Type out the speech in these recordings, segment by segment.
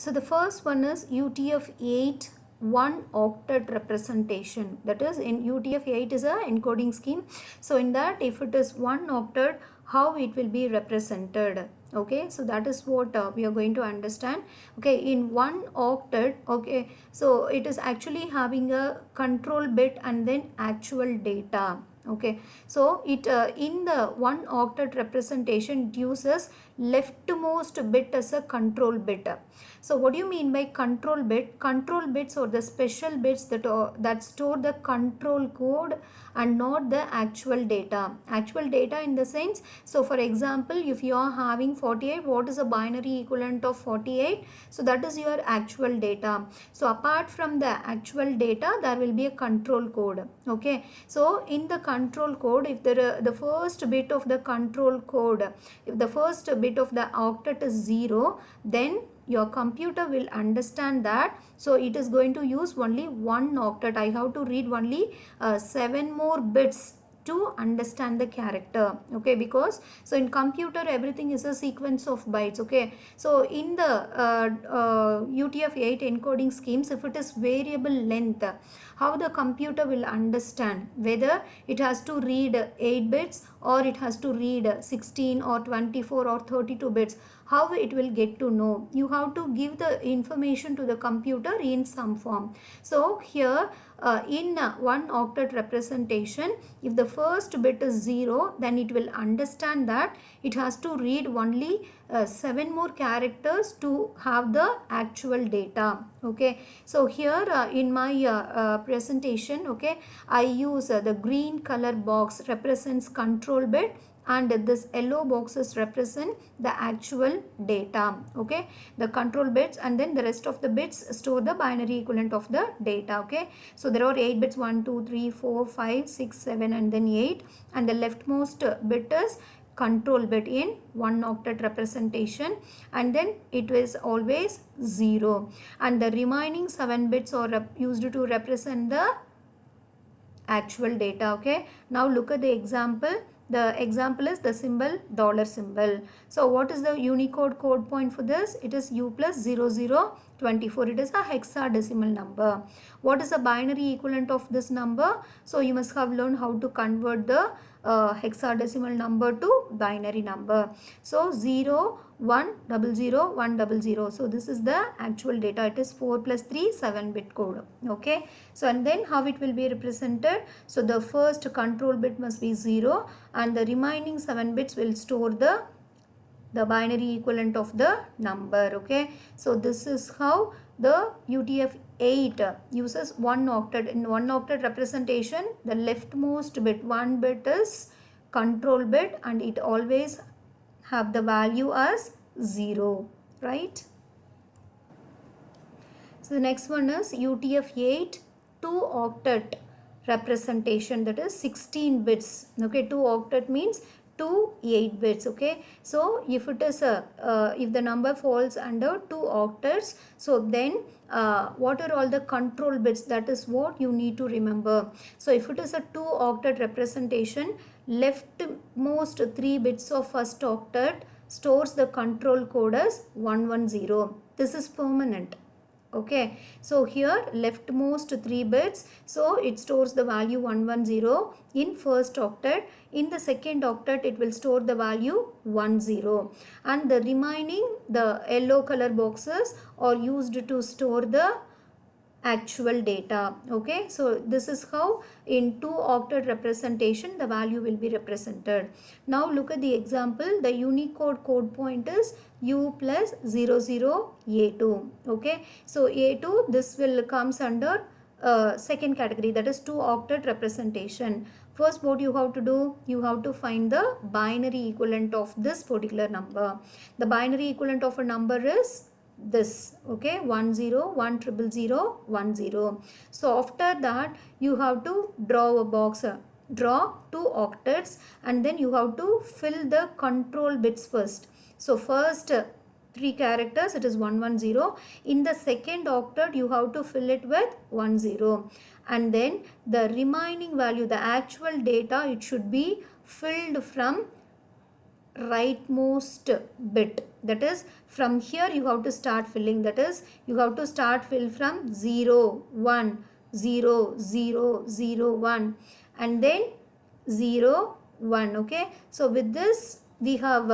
So the first one is UTF-8 one octet representation. That is, in UTF-8 is a encoding scheme. So in that, if it is one octet, how it will be represented. Okay, so that is what we are going to understand. Okay, in one octet, okay, so it is actually having a control bit and then actual data. Okay, so it in the one octet representation, it uses leftmost bit as a control bit. So what do you mean by control bit? Control bits or the special bits that store the control code and not the actual data. Actual data in the sense, so for example, if you are having 48, what is the binary equivalent of 48? So that is your actual data. So apart from the actual data, there will be a control code. Okay, so in the control code, if the first bit of the control code, if the first bit of the octet is 0, then your computer will understand that, so it is going to use only one octet. I have to read only 7 more bits to understand the character. Okay, because so in computer everything is a sequence of bytes. Okay, so in the UTF-8 encoding schemes, if it is variable length, how the computer will understand whether it has to read 8 bits or it has to read 16 or 24 or 32 bits. How it will get to know? You have to give the information to the computer in some form. So here in one octet representation, if the first bit is 0, then it will understand that it has to read only 7 more characters to have the actual data. Okay, so here in my presentation, okay, I use the green color box represents control bit and this yellow boxes represent the actual data. Okay, the control bits, and then the rest of the bits store the binary equivalent of the data. Okay, so there are 8 bits, 1 2 3 4 5 6 7 and then 8, and the leftmost bit is control bit in one octet representation, and then it is always 0, and the remaining 7 bits are used to represent the actual data. Okay, now look at the example. The example is the symbol dollar symbol. So what is the Unicode code point for this? It is U plus 0024. It is a hexadecimal number. What is the binary equivalent of this number? So you must have learned how to convert the hexadecimal number to binary number. So 0 1 0 0 1 0 0. So this is the actual data. It is 4 plus 3 7 bit code. Okay, so and then how it will be represented? So the first control bit must be 0 and the remaining 7 bits will store the binary equivalent of the number. Okay, so this is how the UTF-8 uses one octet. In one octet representation, the leftmost bit, one bit is control bit and it always have the value as 0, right? So the next one is UTF-8 2 octet representation, that is 16 bits. Okay, 2 octet means 2 8 bits. Okay, so if it is a if the number falls under 2 octets, so then what are all the control bits? That is what you need to remember. So if it is a 2 octet representation, leftmost 3 bits of first octet stores the control code as 110. This is permanent. Okay, so here leftmost 3 bits, so it stores the value 110 in first octet. In the second octet, it will store the value 10, and the remaining, the yellow color boxes are used to store the actual data. Okay, so this is how in 2 octet representation the value will be represented. Now look at the example. The Unicode code point is U plus 00A2. Okay, so A2, this will comes under second category, that is 2 octet representation. First, what you have to do, you have to find the binary equivalent of this particular number. The binary equivalent of a number is this. Okay, 10 1 0 0 1 0. So after that you have to draw a box, draw 2 octets, and then you have to fill the control bits first. So first 3 characters, it is 110. In the second octet you have to fill it with 10, and then the remaining value, the actual data, it should be filled from rightmost bit. That is, from here you have to start filling. That is, you have to start fill from 0 1 0 0 0 1 and then 0 1. Okay, so with this we have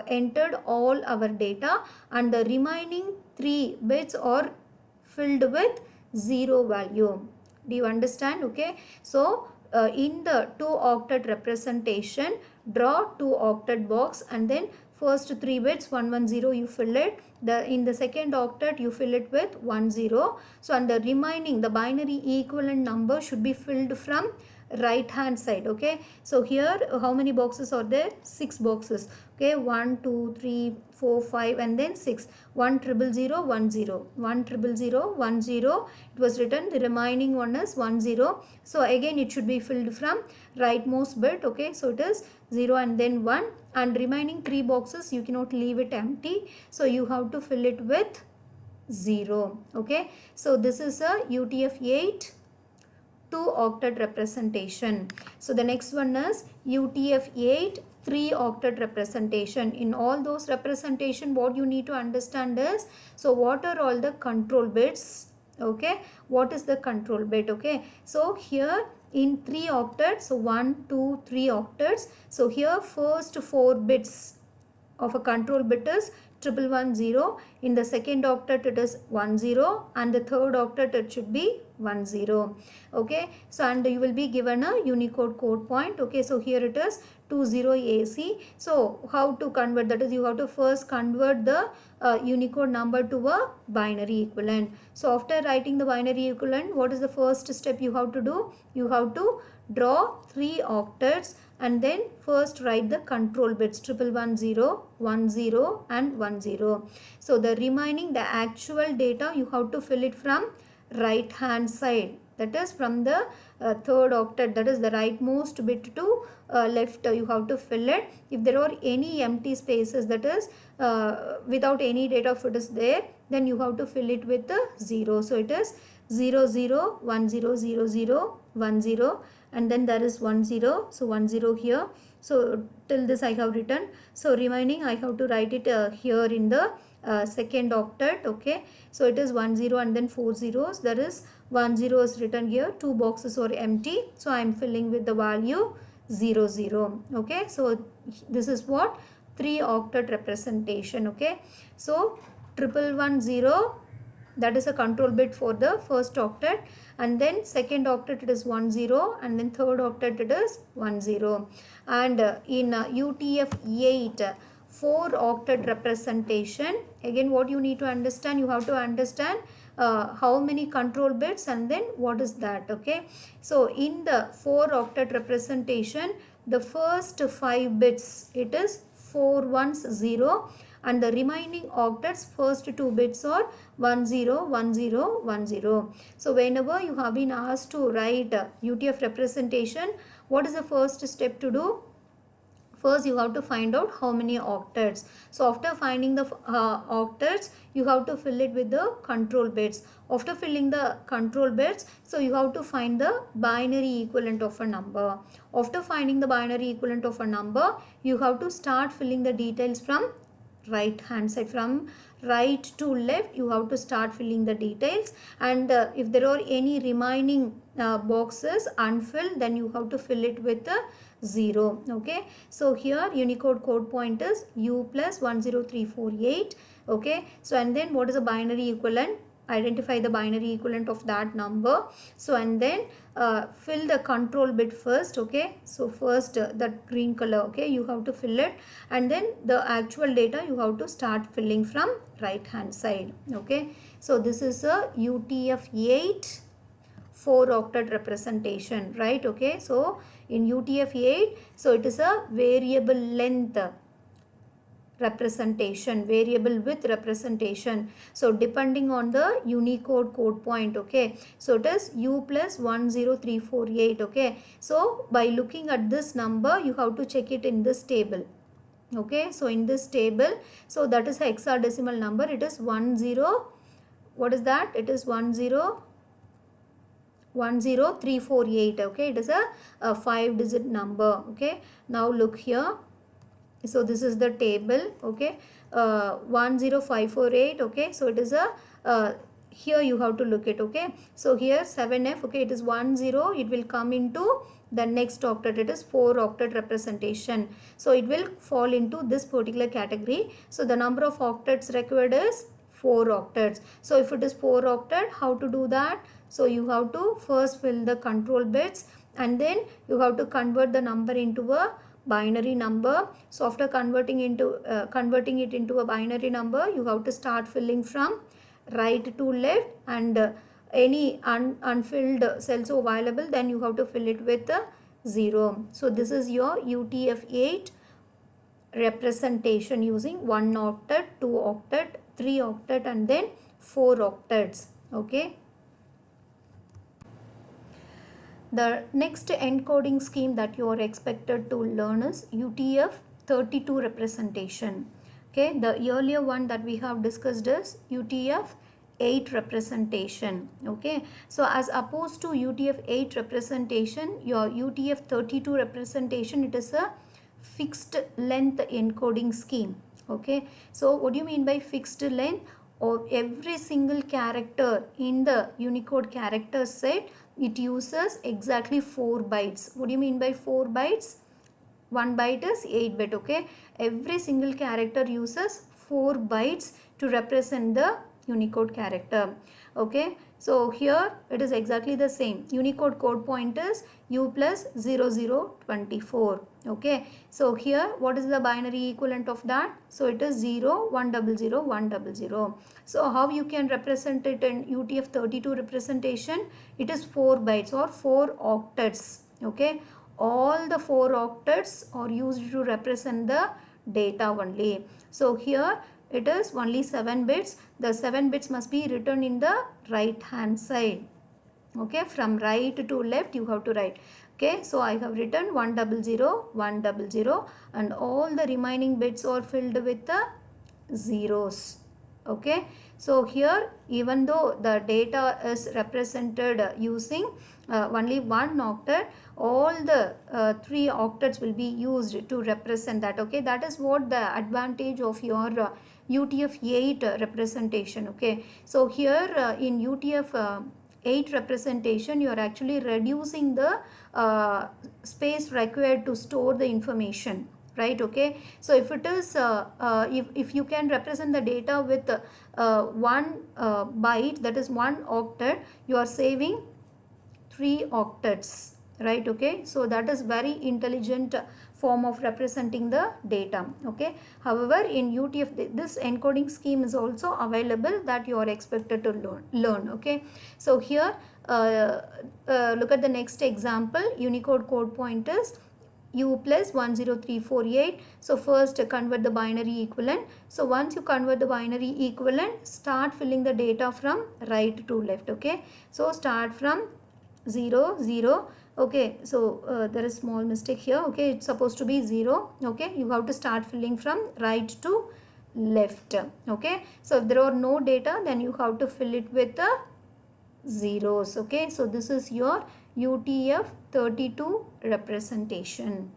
entered all our data, and the remaining 3 bits are filled with 0 value. Do you understand? Okay, so in the 2 octet representation, draw 2 octet box, and then first 3 bits 110 you fill it. In the second octet you fill it with 10. So and the remaining, the binary equivalent number should be filled from right hand side. Okay, so here how many boxes are there? 6 boxes. Okay, 1 2 3 4 5 and then 6. 1 0 0 1 0 1 0 0 1 0 it was written. The remaining one is 10. So again it should be filled from rightmost bit. Okay, so it is 0 and then 1, and remaining 3 boxes you cannot leave it empty, so you have to fill it with 0. Okay, so this is a UTF-8 2 octet representation. So the next one is UTF-8 3 octet representation. In all those representation, what you need to understand is, so what are all the control bits? Okay, what is the control bit? Okay, so here in 3 octets, so 1 2 3 octets, so here first 4 bits of a control bit is 1110. In the second octet it is 10, and the third octet it should be 10. Okay, so and you will be given a Unicode code point. Okay, so here it is 20AC. So how to convert? That is, you have to first convert the Unicode number to a binary equivalent. So after writing the binary equivalent, what is the first step you have to do? You have to draw 3 octets and then first write the control bits 1110, 10 and 10. So the remaining, the actual data, you have to fill it from right hand side. That is from the third octet, that is the rightmost bit to left, you have to fill it. If there are any empty spaces, that is without any data if it is there, then you have to fill it with the 0. So it is 0 0 1 0 0 0 1 0, and then there is 10. So 10 here. So till this I have written. So remaining I have to write it here in the second octet. Okay, so it is 10 and then 4 zeros. There is 10 is written here. 2 boxes are empty, so I am filling with the value 0 0. Okay, so this is what 3 octet representation. Okay, so 1110, that is a control bit for the first octet, and then second octet it is 10, and then third octet it is 10. And in UTF-8 4 octet representation, again what you need to understand, you have to understand how many control bits and then what is that. Okay, so in the 4 octet representation, the first 5 bits it is 4 ones 0, and the remaining octets first 2 bits are 10 10 10. So whenever you have been asked to write UTF representation, what is the first step to do? First you have to find out how many octets. So after finding the octets, you have to fill it with the control bits. After filling the control bits, so you have to find the binary equivalent of a number. After finding the binary equivalent of a number, you have to start filling the details from right hand side. From right to left you have to start filling the details, and if there are any remaining boxes unfilled, then you have to fill it with a 0. Okay, so here Unicode code point is U plus 10348. Okay, so and then what is a binary equivalent? Identify the binary equivalent of that number. So and then fill the control bit first. Okay, so first that green color, okay, you have to fill it, and then the actual data you have to start filling from right hand side. Okay, so this is a UTF-8 4 octet representation, right? Okay, so in UTF-8, so it is a variable length representation, variable width representation. So depending on the Unicode code point. Okay, so it is U plus 10348. Okay, so by looking at this number, you have to check it in this table. Okay, so in this table, so that is a hexadecimal number. It is 10. What is that? It is 10348. Okay, it is a 5-digit number. Okay, now look here. So this is the table, okay. 10548, okay. So it is a here you have to look at, okay. So here 7f, okay, it is 10, it will come into the next octet, it is 4 octet representation. So it will fall into this particular category. So the number of octets required is 4 octets. So if it is 4 octet, how to do that? So you have to first fill the control bits, and then you have to convert the number into a binary number. So after converting it into a binary number, you have to start filling from right to left, and any unfilled cells available, then you have to fill it with a 0. So this is your UTF-8 representation using 1 octet, 2 octet, 3 octet, and then 4 octets, okay. The next encoding scheme that you are expected to learn is UTF-32 representation. Okay, the earlier one that we have discussed is UTF-8 representation. Okay, so as opposed to UTF-8 representation, your UTF-32 representation, it is a fixed length encoding scheme. Okay, so what do you mean by fixed length? Or every single character in the Unicode character set, it uses exactly 4 bytes. What do you mean by 4 bytes? 1 byte is 8 bit, okay. Every single character uses 4 bytes to represent the Unicode character, okay. So here it is exactly the same. Unicode code point is U plus 0024, okay. So here what is the binary equivalent of that? So it is 0 100 100. So how you can represent it in UTF-32 representation? It is 4 bytes or 4 octets, okay. All the 4 octets are used to represent the data only. So here it is only 7 bits. The 7 bits must be written in the right hand side, okay. From right to left you have to write, okay. So I have written 100 100, and all the remaining bits are filled with the zeros, okay. So here, even though the data is represented using only 1 octet, all the 3 octets will be used to represent that, okay. That is what the advantage of your UTF-8 representation, okay. So here in UTF-8 representation, you are actually reducing the space required to store the information, right, okay. So if it is if you can represent the data with 1 byte, that is 1 octet, you are saving 3 octets, right, okay. So that is very intelligent form of representing the data, okay. However, in UTF, this encoding scheme is also available that you are expected to learn, okay. So here look at the next example. Unicode code point is U plus 10348. So first convert the binary equivalent. So once you convert the binary equivalent, start filling the data from right to left, okay. So start from 0 0, okay. So there is small mistake here, okay. It's supposed to be 0, okay. You have to start filling from right to left, okay. So if there are no data, then you have to fill it with the zeros, okay. So this is your UTF-32 representation.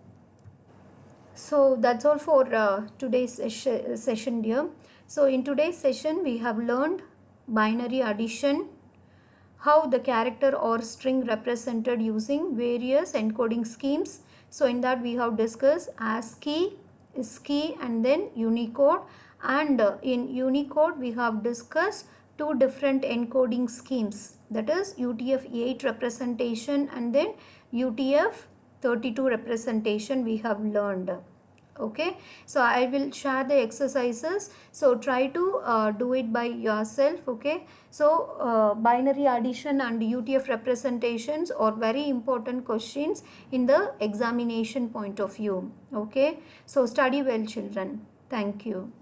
So that's all for today's session, dear. So in today's session, we have learned binary addition, how the character or string represented using various encoding schemes. So in that we have discussed ASCII, ISCII, and then Unicode. And in Unicode we have discussed 2 different encoding schemes, that is UTF-8 representation and then UTF-32 representation we have learned, okay. So I will share the exercises, so try to do it by yourself, okay. So binary addition and UTF representations are very important questions in the examination point of view, okay. So study well, children. Thank you.